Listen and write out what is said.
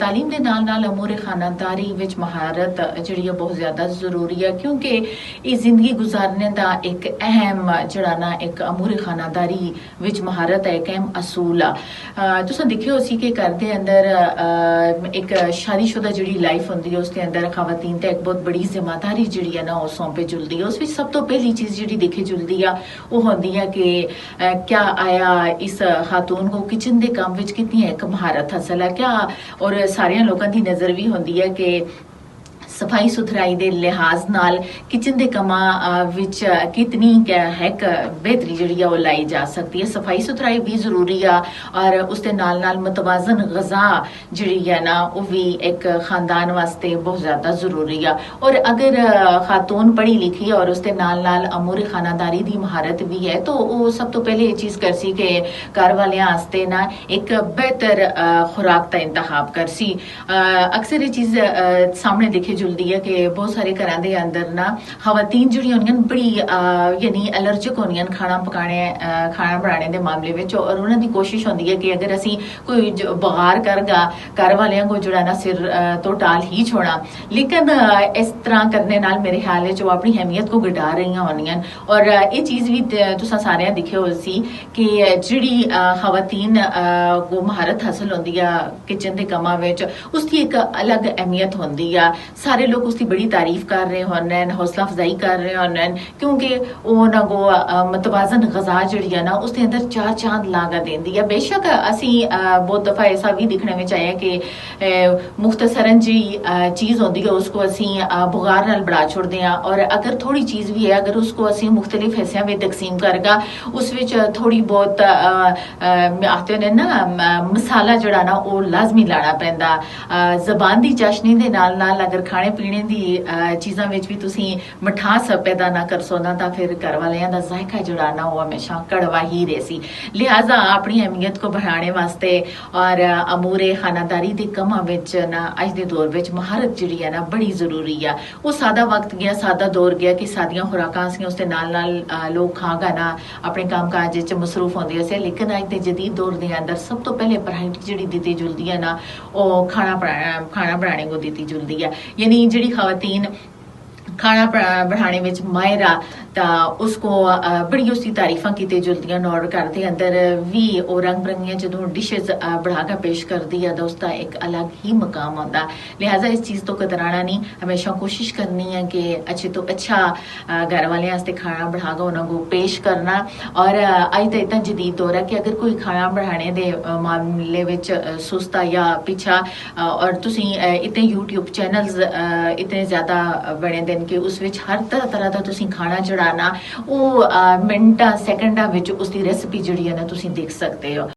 तालीम के नाल अमूरे खानादारी विच महारत जिहड़ी बहुत ज़्यादा ज़रूरी है क्योंकि ये जिंदगी गुजारने का एक अहम जिहड़ा ना एक अमूरे खानादारी विच महारत है, एक अहम असूल आ। तुसां दिक्खियो सी कि घर दे अंदर एक शादीशुदा जिहड़ी लाइफ हुंदी है उसके अंदर खवातीन ते एक बहुत बड़ी जिम्मेदारी जिहड़ी है ना वो सौंपे जुलदी है। उस विच सब तो पहली चीज़ जिहड़ी दिखी जुलदी है वो हुंदी है कि क्या आया इस खातून को किचन के काम विच कितनी एक महारत हासिल है क्या, और सारियां लोगों की नज़र भी होंदी है कि सफाई सुथराई के लिहाज नाल किचन के कामां विच कितनी हैक बेहतरी जिहड़ी है वो लाई जा सकती है। सफाई सुथराई भी जरूरी है और उसके नाल नाल मुतवाजन गज़ा जिहड़ी है ना वो भी एक खानदान वास्ते बहुत ज़्यादा जरूरी है। और अगर खातून पढ़ी लिखी है और उसके नाल नाल अमूरी खानादारी की महारत भी है तो वो सब तो पहले ये चीज़ करसी कि घर वालियां आस्ते ना एक बेहतर खुराक का इंतखाब करसी। अक्सर ये चीज़ सामने दिखी जुलदी है कि बहुत सारे घर के अंदर ना खवातीन जिहड़ियां होंदियां बड़ी यानी एलर्जिक होंदियां खाना बनाने के मामले में, और उन्होंने कोशिश होंदी है कि अगर असी कोई बगार करगा घर वालियां को जुड़ा ना सिर तो टाल ही छोड़ा। लेकिन इस तरह करने नाल मेरे ख्याल है जो अपनी अहमियत को घटा रही होंदियां। और ये चीज़ भी तुसां सारियां दिखे हो सी कि जिहड़ी खवातीन को महारत हासिल होंदी है किचन के कामां विच उसकी एक अलग अहमियत होंदी है। सारे लोग उसकी बड़ी तारीफ कर रहे होने, हौसला अफजाई कर रहे होने क्योंकि उन्होंने को मतवाजन गज़ा जिहड़ी है ना उसके अंदर चार चांद लागा देंदी है। बेशक असी बहुत दफ़ा ऐसा भी दिखने में आया कि मुख्तसरन जी चीज़ होंदी है उसको असी बुगार नाल बढ़ा छोड़ते हैं, और अगर थोड़ी चीज़ भी है अगर उसको असी मुख्तलिफ हिस्सों में तकसीम करगा उस विच थोड़ी बहुत आखते ने ना मसाला जिहड़ा ना वो लाजमी लाना पैंदा। ज़बान की चाशनी के नाल नाल अगर खाने पीने की चीज़ों में भी तुसी मिठास पैदा ना कर सो ना तो फिर घर वालियां दा जायका जिहड़ा ना वो हमेशा कड़वा ही रहसी। लिहाजा अपनी अहमियत को बढ़ाने वास्ते और अमूरे खानादारी के कामां विच ना अज दे दौर विच महारत जिहड़ी है ना बड़ी जरूरी है। वो सादा वक्त गया, सादा दौर गया कि सादियां खुराकां सी उसके नाल नाल लोग खागा ना अपने काम काज विच मसरूफ होंदे से। लेकिन अज दे जदीद दौर के अंदर सब तो पहले प्रायोरिटी जिहड़ी दी जुलदी है ना वो खाना बनाने को दी जुलदी है। यानी जिहड़ी खवातीन खाना बनाने में माहिर ता उसको बड़ी उसकी तारीफा की जुलदियां और घर के अंदर भी वो रंग बिरंगियां जो डिशेज बढ़ाकर पेश करती है तो उसका एक अलग ही मकाम होता। लिहाजा इस चीज़ तो कतराना नहीं, हमेशा कोशिश करनी है कि अच्छे तो अच्छा घर वाले खाना बढ़ाकर उन्होंने पेश करना। और अज का इतना जदीद दौर है कि अगर कोई खाना बनाने के मामले में सुस्ता या पिछा और तुसी इतने यूट्यूब चैनल्स इतने ज़्यादा बने दिन कि उस विच हर तरह का तुसी खाना जड़ा ना वो मिनटा सैकंडा विच उसकी रेसिपी जिहड़ी है ना तुसी देख सकते हो।